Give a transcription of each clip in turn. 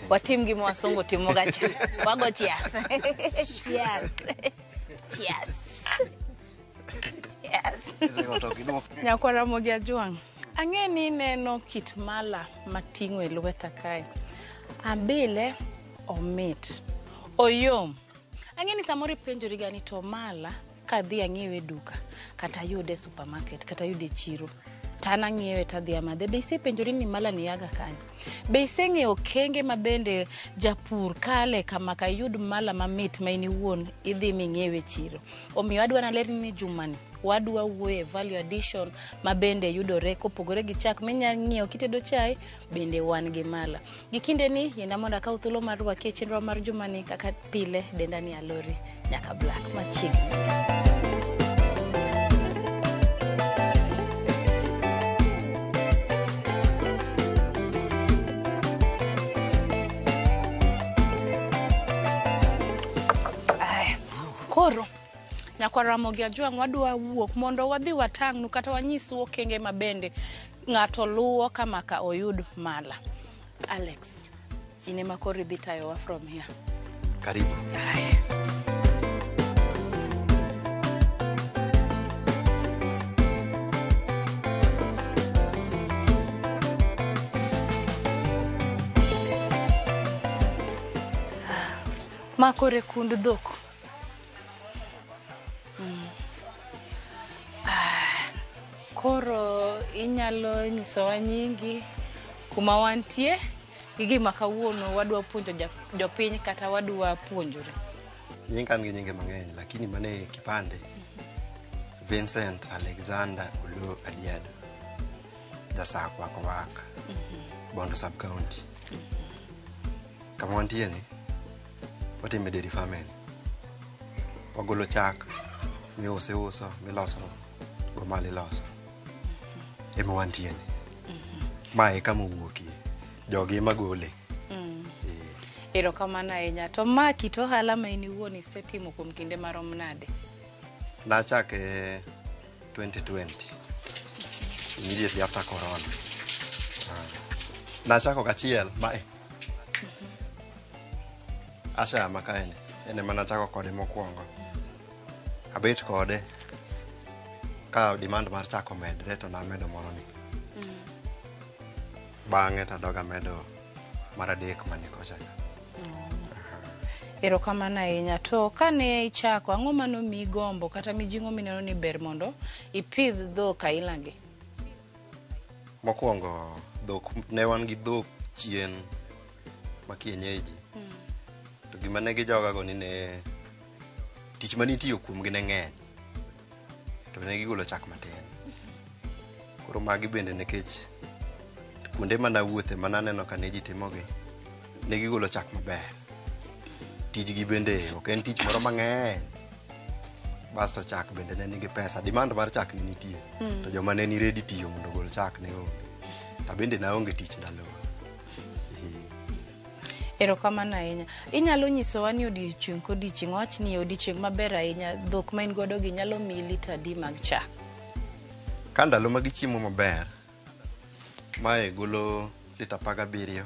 Watim gi mwasungu timo gacha. Wago cheers. Cheers. Cheers. Yes. Nyakwara Mogi Ajwang'. Ang'e ni neno kit mala mating'o e lweta kae. Ambile omit. Oyom. Ang'e ni samoro ipenjori gani to mala kadhi ang'iewe duka kata yude supermarket kata yude chiro. Tana ng'iewe tadhi amadhe. Be isepenjori ni mala ni yaga kanyo? Be iseng'eyo kenge mabende japur kale kama ka yud mala mamit ma ini wuon idhi ming'iewe chiro. Omiyo adwa nalerni ni jumani wadwa wuoye value addition mabende yudore kopogore gi chak minya ng'iewo kitedo chai bende wan gi mala. Gikinde ni yenda mondo akaw thuolo mar rwaki e chenro mar jumani kaka pile denda ni alori nyaka black machiegni. Koro Nyakwara Mogi Ajwang' wadwa wuok mondo wadhi watang'nu kata wanyiswa kenge mabende ng'ato luwo kama ka oyud mala. Alex, ine makori dhi tayowa from here. Karibu. Makore kund dhok. Koro inyalo nyisowa nyingi kuma wantie gi gima kawuono wadwa puonjo jopiny kata wadwa puonjore. Nyinga an gi nyinge mang'eny lakini mane kipande Vincent Alexander Olo Adiado Jasakwa Kowak Bondo sub county. Kama wantie ni watime dairy farming. Wagolo chak miuse uso miloso go mali loso. Ema wantie ni. Mae kama wuokie. Jogi magole. Erokamano ahinya. To ma kit ohala ma in iwuon isetimo kuom kinde marom nade? Nachake 2020. Immediately after corona. Nachako kachiel mae. Asha makaene. Ene mana chako kode mokwongo. Abet kode ka demand mar chako medre to na medo moro ni. Bang'e tadoga medo mar adek mane kocha. Erokamano ahinya. To kane ichako ang'o mano mi gombo kata mijing'o mineno ni ber mondo ipidh dhok aila gi? Mokwongo dhok ne wan gi dhok chien ma kienyeji. To gima ne gijoga go ni ne tich manitiyo kuom gi ne ng'eny. To ne gigolo chak matin. Koro magi bende nekech kuonde mana wuothe mana neno ka ne ji timogi ne gigolo chak maber. Tijgi bende ok en tich moro mang'eny. Basto chak bende ne nigi pesa. Demand mar chak ne nitie. To joma ne ni ready tiyo mondo gol chak ne onge. Ta bende na onge tich ndalo. Erokamano ahinya. Inyalo nyisowa ni odiochieng' kodiochieng' wach ni odiochieng' maber ahinya dhok ma in godo gi nyalo mi lita adi mag chak? Ka ndalo ma gichiemo maber mae golo lita 17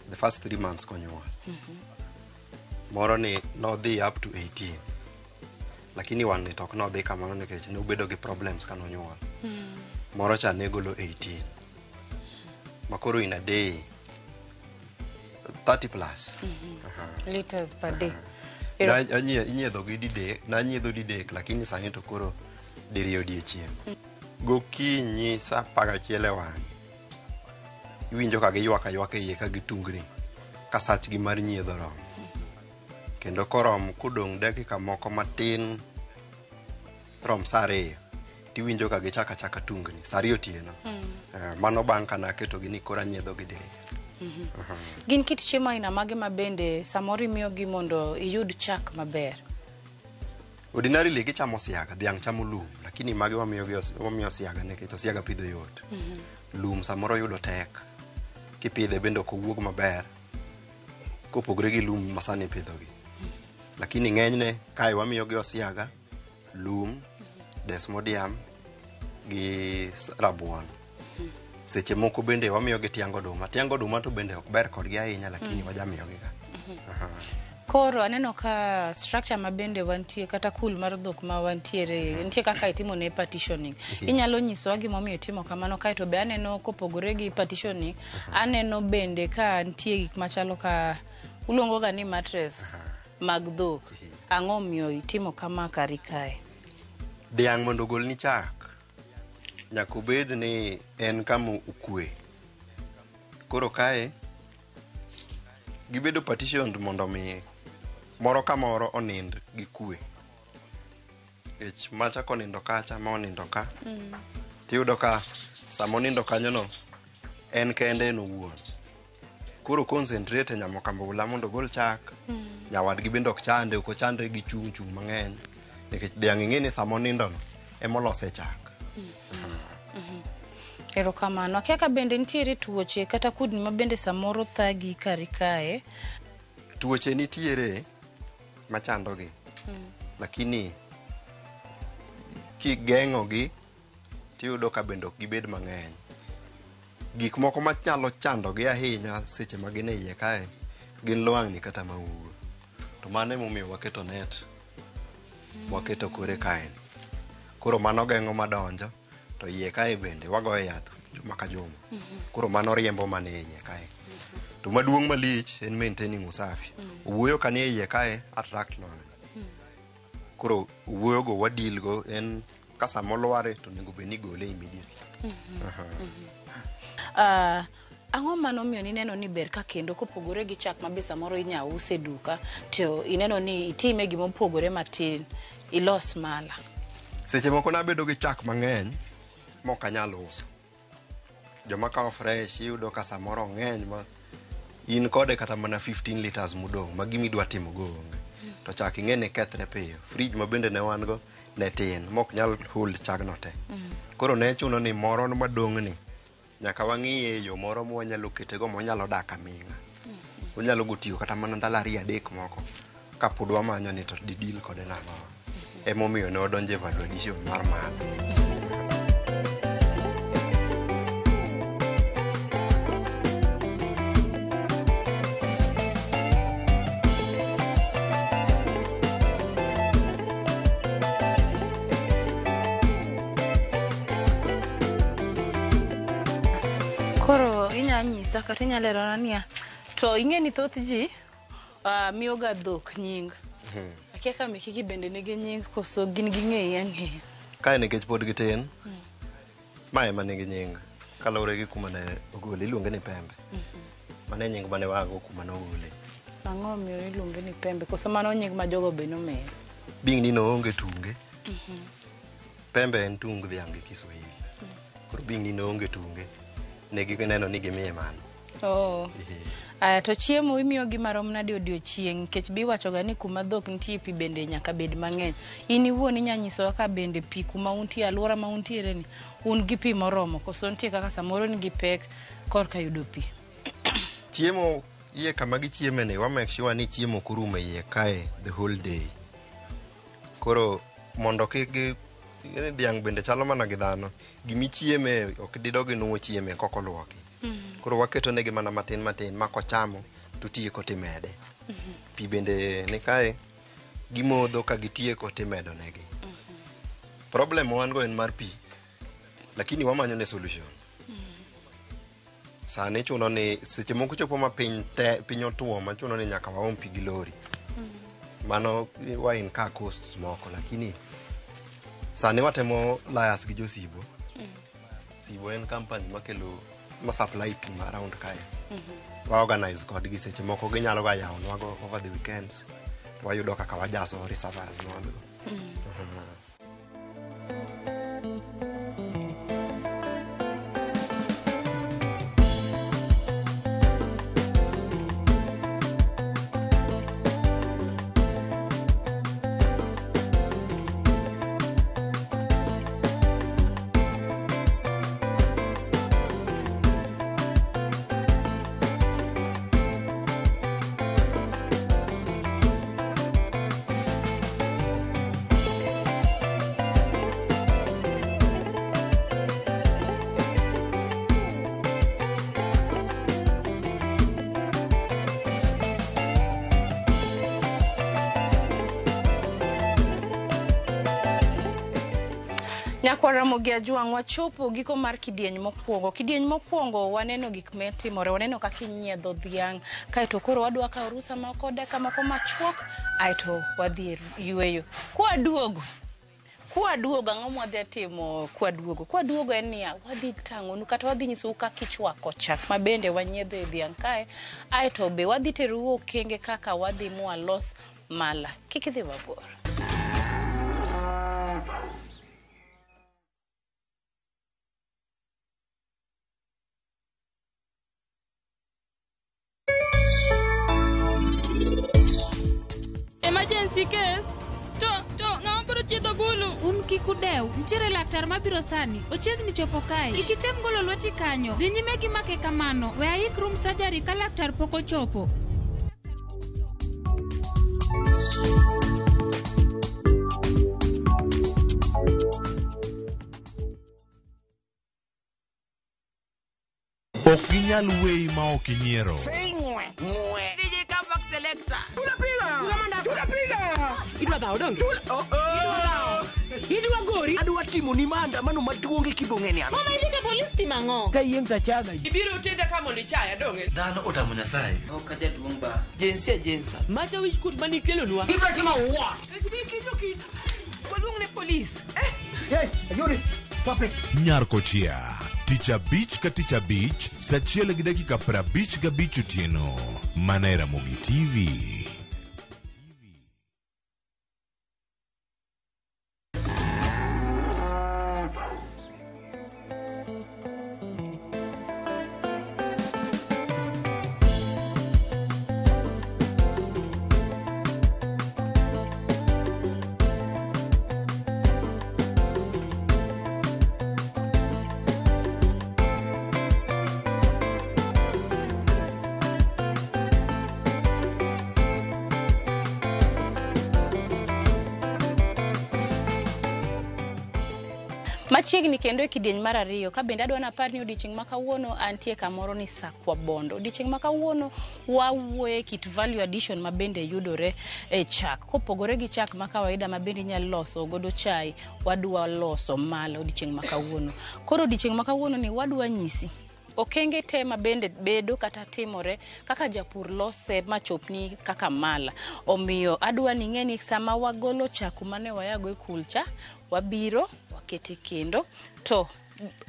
the first 3 months konyuol. Moro ni nodhi up to 18. Lakini wan ni tok nodhi kamano nikech ne ubedo gi problems ka nonyuol. Moro cha ne golo 18. Makoro in a day 30 plus. Liters per day. Inyiedho gi didek, na nyiedho didek lakini sani to koro diriyo odiochieng'. Gokinyi sa 11 e wang'e. Iwinjo ka giywak aywaka iye ka gitungni ka sachgi mar nyiedho rom. Kendo korom kudong' dakika moko matin rom sa 2 tiwinjo ka gichaka chaka tungni sa 2 otieno. Mano bang' ka naketogi ni koro anyiedho gi diriyo. Gin kit chiemo aina mage mabende samoro imiyogi mondo iyud chak maber? Ordinarily gichamo siaga, dhiang' chamo lum, lakini magi wamiyo siaga nikech siaga pidho yot. Lum samoro yudo tek. Kipidhe bende ok owuog maber kopogore gi lum masani pidhogi. Lakini ng'enyne kae wamiyogi osiaga, lum, desmodium gi rabuon. seche moko bende wamiyogi tiang' oduma. Tiang' oduma to bende ok ber kodgi ahinya, lakini wajamiyogi ga. Koro aneno ka structure ma bende wantie kata kul mar dhok ma wantiere nitie kaka itimo ne partitioning. Inyalo nyisowa gimomiyo itimo kamano, kae to be aneno kopogore gi partitioning, aneno bende ka nitie gik machalo ka ulongo ga ni mattress mag dhok. Ang'o miyo itimo kama kari kae? Dhiang' mondo ogol ni chak, nyaka obed ni en kama okwe. Koro kae gibedo partitioned mondo mi moro ka moro onind gi kwe. Macha konindo kacha, ma onindo ka. Tiyudo ka sama onindo kanyono en kende en owuon. Koro concentrate nyamokambula mondo ogol chak. Nyawadgi bende ok chande, ok ochandre gi chung' mang'eny. Nikech dhiang' ing'e ni sama onindono emolose chak. Erokamano. Akia ka bende nitiere tuoche kata kudni ma bende samoro thagi kari kae? Tuoche nitiere machandogi, lakini kigeng'ogi tiyudo ka bende ok gibed mang'eny. Gik moko manyalo chandogi ahinya seche ma gin e iye kae gin lwang'ni kata mauwe. To mano emomiyo waketo net, waketo kore kae. Koro mano geng'o madonjo, to iye kae bende wagoye yath juma ka juma. Koro mano riembo mane iye kae. To maduong' malich en maintaining usafi. Owuoyo ka nie iye kae attract lwang'ni. Koro owuoyo go wadil go, en ka sama olware to nego be ni gole immediately. Ang'o mano miyo nineno ni ber ka kendo kopogore gi chak mabe samoro inya use duka, to ineno ni itime gimopogore matin, ilos mala? Seche moko nabedo gi chak mang'eny mok anyal uso. Joma kawo fresh iyudo ka samoro ng'eny ma in kode kata mana 15 liters mudong' ma gimidwa timo go onge. To chak ing'e ni kethre piyo. Fridge ma bende ne wan go ne tin, mok nyal hold chagno te. Koro ne chuno ni moro madong' ni nyaka wang'iye yo moro mwanyalo ketego mwanyalo dak aming'a. Wanyalo go tiyo kata mana ndalo 2-3 moko kapod wamanyo ni to didil kode nang'o. Emomiyo ne wadonje value addition mar mala. Koro inyanyisa kata inyalero niya, to ing'e ni thoth ji miyo ga dhok nying. Akia ka mekigi bende nigi nying koso gin ging'eya ang'eya? Kae nikech pod gitin, ma ema nigi nying. Kalure gi kuma ne ogole, iluonge ni Pembe. Mane nying mane wago kuma ne ogole. Ang'o miyo iluonge ni Pembe? Koso mano nying ma jogo be nomeyo? Bing ni noonge tunge. Pembe en tung dhiang' gi Kiswahili. Koro bing ni noonge tunge. Negi neno ni gimiye mano. To chiemo imiyo gi marom nade odiochieng'? Nikech biwachoga ni kuma dhok nitie pi bende nyaka bed mang'eny. In iwuon inyanyisowa ka bende pi kuma untie, alwora ma untiere ni, un gi pi moromo, koso nitie kaka samoro nigi pek korka yudo pi? Chiemo iye kama gichieme ni, wa make sure ni chiemo ok orumo iye kae the whole day. Koro mondo kik dhiang' bende chalo mana gi dhano, gimichieme ok didogi nuo chieme kokoluoki. Koro waketo negi mana matin matin ma kochamo to tieko timede. Pi bende ni kae gimodho ka gitieko timedo negi. Problem wan go en mar pi, lakini wamanyo ne solution. Sani chuno ni seche moko chopo ma piny otuo ma chuno ni nyaka waom pi gi lori. Mano wa in ka costs moko, lakini sani watemo layas gi josibo. Sibo en company makelo ma supply pi ma around kae. Wa organize kodgi seche moko ginyalo ga yawo nwago over the weekends. Wayudo kaka wajaso reservoirs nwago. Nyakwara Mogi Ajwang' wachopo giko mar kidieny mokwongo. Kidieny mokwongo waneno gik metimore, waneno kaka inyiedho dhiang', kaeto koro wadwa kawo rusa moko dakika moko machuok, aeto wadhi yweyo. Kwaduogo ang'o mwadhi timo kwaduogo? Kwaduogo en niya, wadhi tang'onu kata wadhi nyisou kaka ichwako chak ma bende wanyiedho e dhiang' kae, aeto be wadhi terou okenge kaka wadhi mwalos mala. Kik idhi mabor. Emergency case. Ng'ama biro chiedho gulu. Un kikudew, nitiere laktar mabiro sani. Ochiegni chopo kae. Ikitem golo lweti kanyo. Dhi nyime gi make kamano. We ayik room surgery ka laktar pok ochopo. Ok ginyal weyi ma ok inyiero. DJ Campax Selector. Idwa dhao donge? Idwa gori? Adwa timo ni maandamano maduong' kibong'eni ano. Mama ilike polis timang'o. Ka yieng' tachaga. Ibiro tenda kama ni chaya donge. Dhano otamo Nyasaye. Ok jaduong' ba. Jensa. Macha wich kut mani kelonwa. Ibiro timo what? Waluong ne polis. Yes, ayuri. Pape. Nyarkochia. Tich abich ka tich abich, saa 1:55 otieno. Mana e Ramogi TV. Machiegni kendo e kidieny mar ariyo ka bende adwa napar ni odiochieng' ma kawuono antie kamoro ni Sakwa Bondo. Odiochieng' ma kawuono wawuoye kit value addition ma bende yudore e chak. Kopogore gi chak ma kawaida ma bende inyalo loso godo chai, wadwa loso mala odiochieng' ma kawuono. Koro odiochieng' ma kawuono ni wadwa nyisi okenge te ma bende bedo kata timore kaka japur lose machopni kaka mala. Omiyo adwa ni ng'eni sama wagolo chak mane wayago e kulcha, wabiro wakete kendo to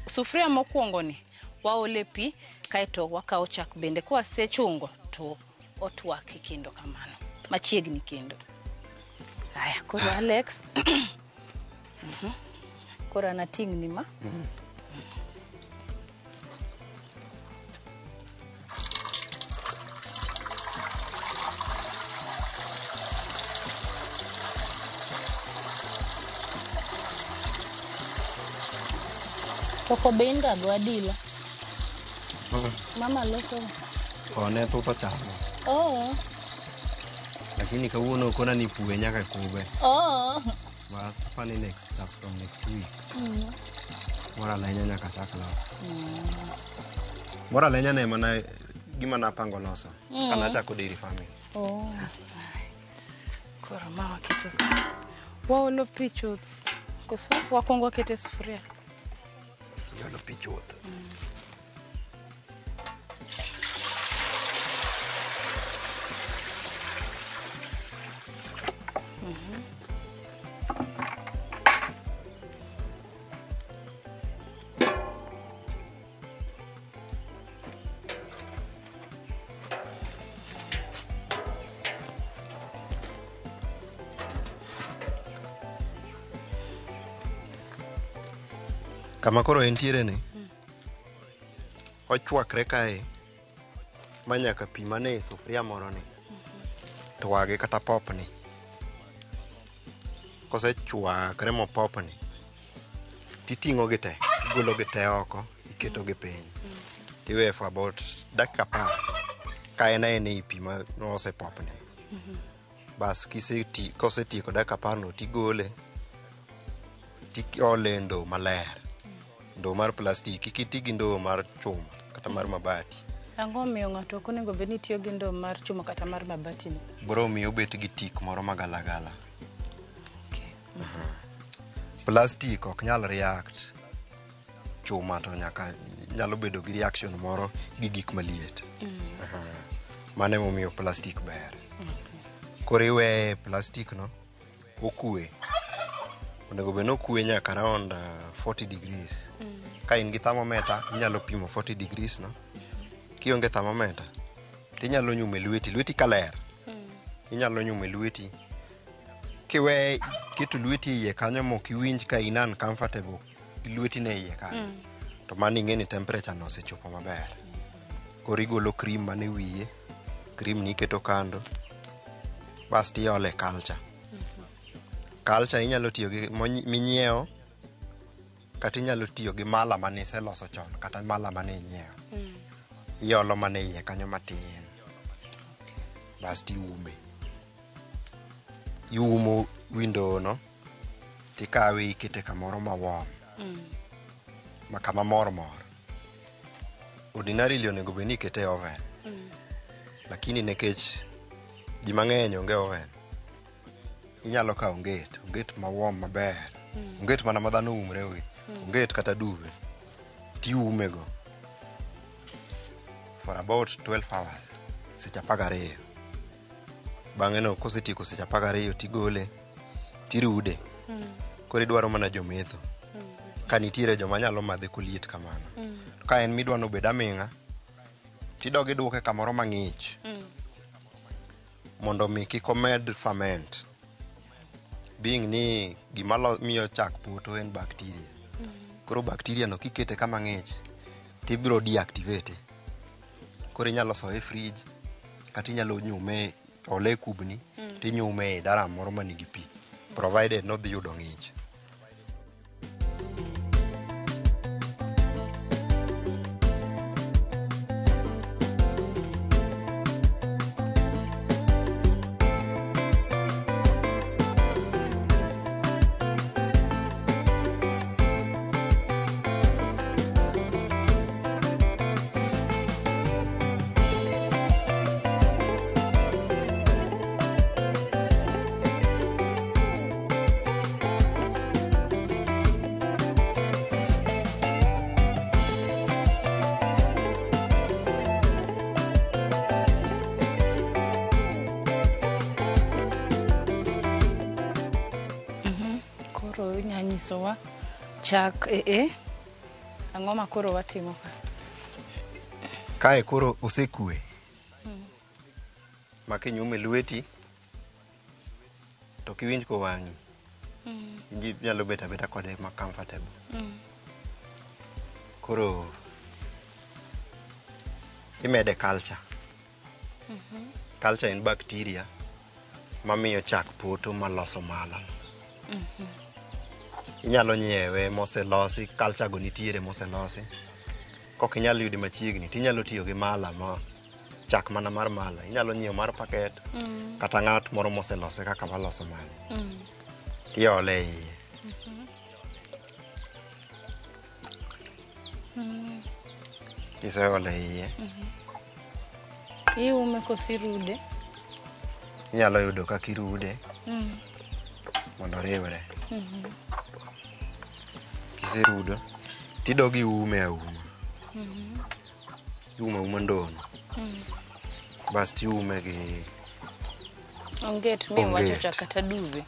sufria mokwongo ni waole pi kaeto wakawo chak bende kwa sechungo to otwak kendo kamano machiegni kendo. Haya koro Alex koro anating'ni ma Toko benga gwadila. Mama loso. Ne thuto chamo. Oh. Lakini kawuono kona ni puwe nyaka kube. Oh. Bas pani that's from next week. Mora lenya nyaka chak loso. Mora lenya ne mana gima napango loso. Kana chako dairy farming. Oh. Kora mama kitu. Waolo picho. Koso wakongo kete sufuria. Yolo pi chuth. Kama koro entiere ni ochwakre kae manyaka pi mane sufuria moro ni twage kata popni. Kosechwakre mopopni titing'o gi te, igolo gi te oko, iketo gi piny, tiwe for about dakika 10 ka en ei pi ma osepopni. Bas kosetieko dakika 10 no tigole tiole ndo maler, ndo mar plastik, kiti gi ndo mar chuma kata mar mabati. Ang'o miyo ng'ato ok onego bed ni tiyo gi ndo mar chuma kata mar mabati ni? Bro miyo bet gi tik moro magalagala. Okay. plastic ok nyal react chuma to nyalo bedo gi reaction moro gi gik maliet. Mane momiyo plastic ber. Koro iwe plastic no okue. Onego beno okue nyaka around 40 degrees. Ka in gi thermometer inyalo pimo 40 degrees no. Kionge thermometer tinyalo nyume lweti kaler. Inyalo nyume lweti. Kiwe keto lweti iye kanyo mok iwinj ka in uncomfortable lweti ne iye kanyo. To mano ing'eni temperature no osechopo maber. Koro igolo cream mane wiye. Cream ni keto kando. Bas tiole culture. Culture inyalo tiyo gi minyiewo kata inyalo tiyo gi mala mane iseloso chon kata mala mane inyiewo. Iolo mane iye kanyo matin. Bas tiume. Iumo window no tikawe ikete kamoro ma warm. Ma kama mor. Ordinarily onego beni ikete oven. Lakini nekech ji mang'eny onge oven. Inyalo kawo onget ma warm maber. Onget mana madhano umre wi. Onget kata duve. Tiume go for about 12 hours. Seche 12. Bang'e no kosetieko seche 12 tigole tirude. Koro idwaro mana jometho. Ka nitiere joma nyalo madhe koliet kamano. Ka en midwano bed aming'a tidogi duoke kamoro mang'ich. Mondo mi kik omed ferment. Being ni gima miyo chak poto en bacteria. Koro bacteria no kikete kama ng'ich tibiro deactivate. Koro inyalo soe fridge kata inyalo nyume ole kubni tinyume e daram moro manigi pi. Provided no dhi yudo ng'ich. Nyisowa chak ang'o ma koro watimo ka? Kae koro osekue. Ma kinyume lweti to kiwinj ko wang'i. Ji nyalo bet abeta kode ma comfortable. Koro imede culture. Culture en bacteria mamiyo chak poto maloso mala. Inyalo nyiewe moselosi, culture go nitiere moselosi. Kok inyalo yudi machiegni, tinyalo tiyo gi mala ma chak mana mar mala. Inyalo nyiewo mar paket kata ng'at moro moselose kaka maloso mala. Tiole iye. Kiseole iye. Iume kosirude. Inyalo yudo kaka irude. Mondo oriwre. Kiserudo tidogi ume auma. Uma ndono. Bas tiume gi onget mi wacho kata duve.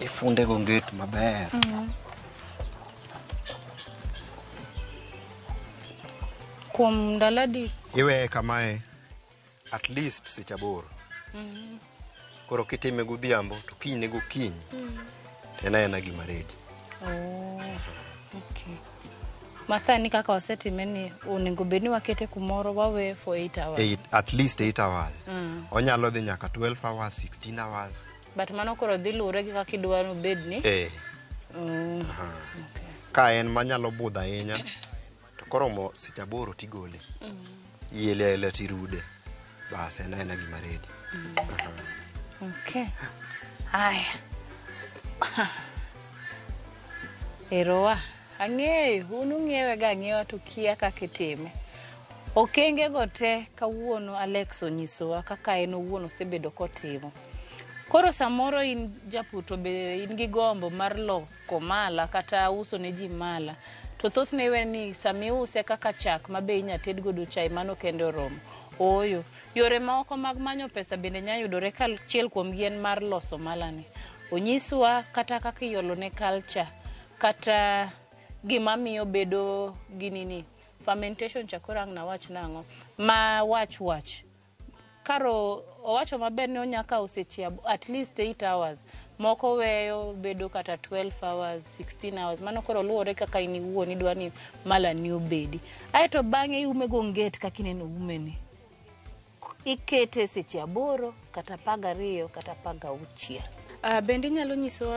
Ifunde go onget maber. Kuom ndaladi iwe kamae at least seche 8. Koro kitime godhiambo to kiny go kiny. Ena gima ready. Okay. Masani kaka wasetime ni onego bedni wakete kumoro wawe for 8 hours. At least 8 hours. Onyalo dhi nyaka 12 hours, 16 hours. But mano koro dhi lure gi kaka idwaro bedni. Okay. Ka en manyalo budho ahinya to koro mo seche 8 tigole. Yele tirude. Bas ena gima ready. Okay. Haya. Erowa. Ang'eyo, unu ng'iewe ga ng'iewa to kia kaka itime. Okenge go te kawuono Alex onyisowa kaka en owuon osebedo kotimo. Koro samoro in japur to be in gi gombo mar loko mala kata uso ne ji mala. To thothne iwe ni sami use kaka chak mabe inya ted godo chai mano kende oromo. Oyo, yore maoko mag manyo pesa bende nya yudore kachiel kuom gien mar loso malani. Onyiswa kata kaka iolo ne culture kata gima miyo bedo ginini fermentation chakorang na wach nango ma wach karo owacho maber ni onya kawo seche at least 8 hours moko weyo bedo kata 12 hours 16 hours mano koro luore kaka ini wuon idwa ni mala ni obedi. Aito bange iume go nget kaka ineno umeni ikete seche 8 kata 12 kata 16. Bende nyalo nyiso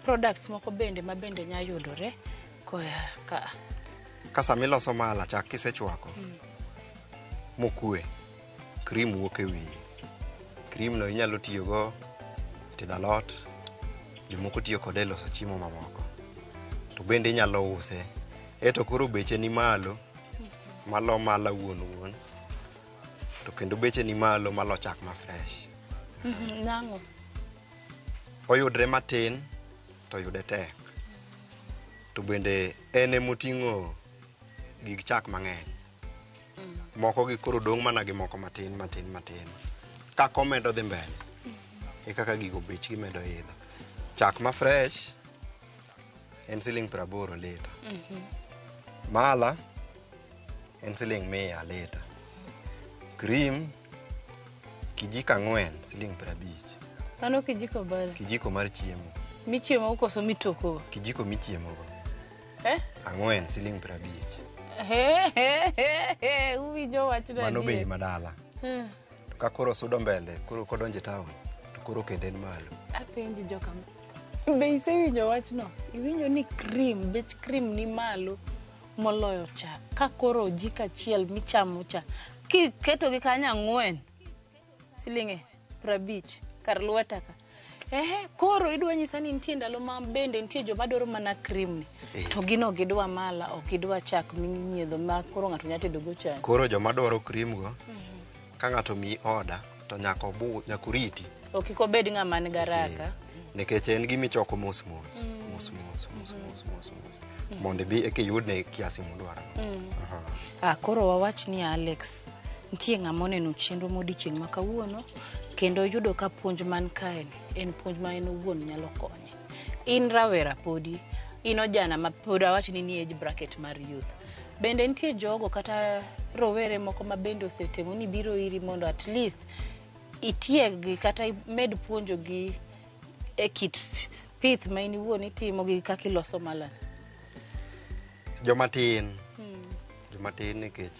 products moko bende mabende nya yudore koya ka Kasa miloso mala chak kisechwako mokue cream wuok e wiye. Cream no inyalo tiyo go tedo alot, jomoko tiyo kode e loso chiemo mamoko. To bende inyalo use. Eto koro beche ni malo malo mala wuon. To kendo beche ni malo malo chak ma fresh. Nango. Oyudre matin to yude tek. To bende ene moting'o gig chak mang'eny. Moko gi koro dong' mana gi moko matin. Ka komedo dhi mbele. E kaka gigo bech gi medo idho. Chak ma fresh en $80 lita. Mala en $100 lita. Cream kijiko 4 $50. Ano kijiko bale. Kijiko mar chiemo. Michiemo ukoso mitoko. Kijiko michiemo go. 4 $50. Uwinjo wach na mano bei madala. To ka koro sudo mbele koro kodonje town to koro kende en malo. Apenji joka. Be isewinjo wach no? Iwinjo ni bech cream ni malo moloyo chak. Ka koro jika achiel michamo cha kiketo gi kanya 4 $50 kar lweta ka. Koro idwa nyisa ni nitie ndalo ma bende nitie joma dwaro mana cream ni. To gino gidwa mala ok gidwa chak minyiedho ma koro ng'ato nya tedo go chai. Koro joma dwaro cream go ka ng'ato mi order to nyaka riti. Ok ikobed ng'ama ni garaka. Nikech en gimi choko mos. Mondo bi eke yudne kiasi mudwaro. Koro wawach ni Alex nitie ng'ama oneno chenro modichieng' ma kawuono kendo yudo ka puonj man kae en puonj ma en owuon nyalo konye. In rawera podi, in ojana ma pod awach ni age bracket mar youth. Bende nitie jogo kata rowere moko ma bende osetemo ni biro iri mondo at least itiegi kata med puonjo gi e kit pith ma in wuon itimo gi kaka iloso mala. Jomatin nikech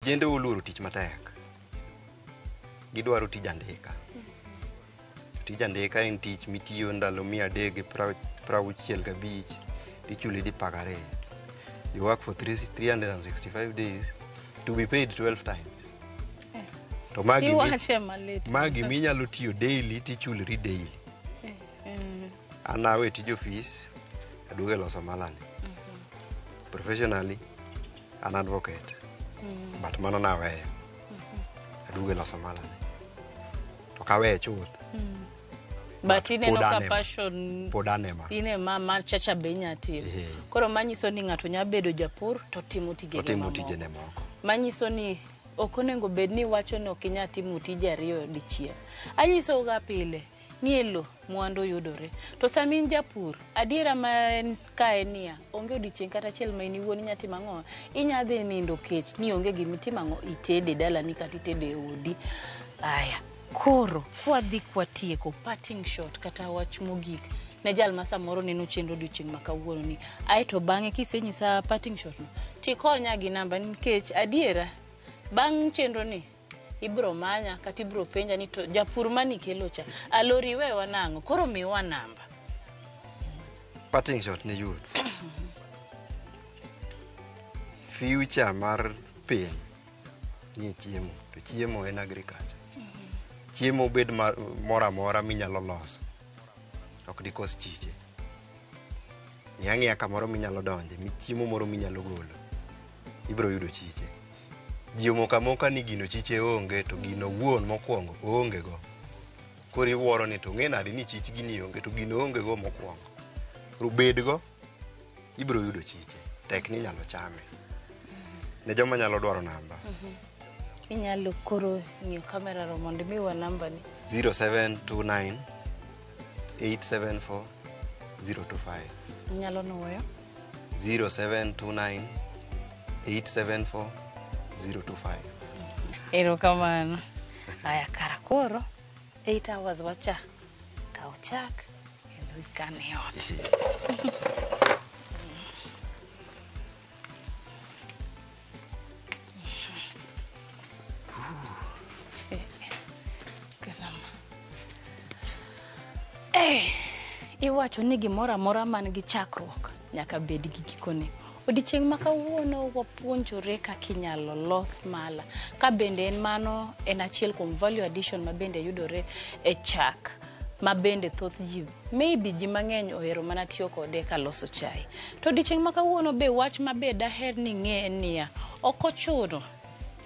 jende uluoro tich matek. Gidwaro tij andika. Tij andika en tich mitiyo ndalo 365 tichuli di pagare. You work for 365 days to be paid 12 times. To magi minyalo tiyo daily tichulri daily. Anawe tij office aduoge loso malani. Professionally an advocate. But mano naweyo. Aduoge loso malani. To kawe chuth. But ineno ka passion podanema. Ine mama chacha benya timo. Koro manyiso ni ng'ato nya bedo japur to timo tijene moko. Manyiso ni okonengo bed ni wacho ni okinya timo tije ariyo dichiel. Anyiso ga pile ni elo mwandu yudore. To samin japur adiera ma kae niya onge odichieng' kata achiel ma iniwuon inyatimo ang'o. Inya dhi nindo kech ni onge gimitimo ang'o itede dalani kata itede odi. Aya. Koro kwadhi kwatieko parting shot kata wach mogik ne jal ma samoro neno chenro odiochieng' ma kawuono ni. Aito bang'e kisenyisa parting shot no tikonya gi namba nikech adiera bang' chenro ni ibro manya kata ibro penja ni to japur mani kelo cha alori wewa nango koro miwa namba. Parting shot ni youth. Future mar piny ni chiemo. To chiemo en agriculture. Chiemo bed mora minyalo loso. Ok dikos chiche. Ng'ia kamoro minyalo donje, chiemo moro minyalo golo. Ibiro yudo chiche. Ji moka ni gino chiche onge, to gino wuon mokwongo onge go. Koro iwuoro ni to ng'e nadi ni chich gini onge, to gino onge go mokwongo. Rubed go, ibiro yudo chiche. Tek ni nyalo chame. Ne joma nyalo dwaro namba. Inyalo koro ng'iyo kamera ro mondo miwa namba ni. 0729 874 025. Inyalo nuoyo? 0729 874 025. Erokamano. Aya kara koro 8 hours wacha kaw chak kendo ikane ot. Iwacho ni gimoro amora man gi chakruok nyaka bed gi gikone. Odiochieng' ma kawuono wapuonjore kaka inyalo los mala. Ka bende en mano en achiel kuom value addition ma bende yudore e chak. Ma bende thoth ji, maybe ji mang'eny ohero mana tiyo kode ka loso chai. To odiochieng' ma kawuono be wach ma be daher ni ng'e en niya, ok ochuno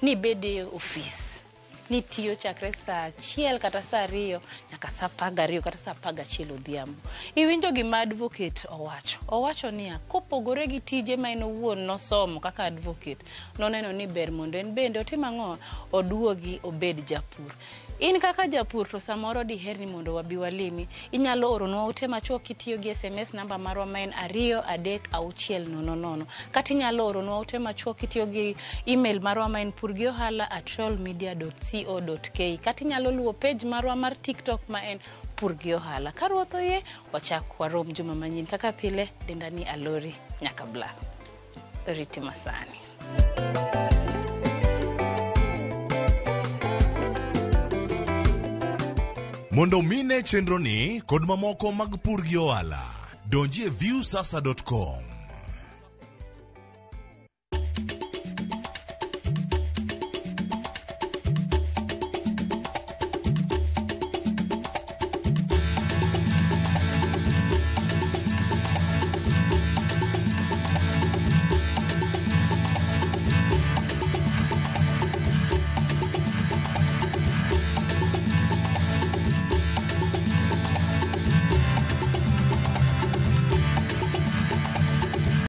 ni bede ofis. Ni tiyo chakre saa 1 kata saa 2 nyaka saa 12 kata saa 11 odhiambo. Iwinjo gima advocate owacho. Owacho niya, kopogore gi tije ma en owuon nosomo kaka advocate, noneno ni ber mondo en bende otim ang'o, oduogi obed japur. In kaka japur to samoro diher ni mondo wabi walimi, inyalo oronwa ote machuok kitiyo gi SMS namba marwa ma en 23600. Kata inyalo oronwa ote machuok kitiyo gi email marwa ma en purgiohala@royalmedia.co.ke. Kata inyalo luwo page marwa mar TikTok ma en Purgiohala. Ka ruoth oyie, wachak warom juma manyien kaka pile, denda ni Alori nyaka Black. Riti masani. Mondo mine chenro ni kod mamoko mag Purgiohala, donji e viewsasa.com.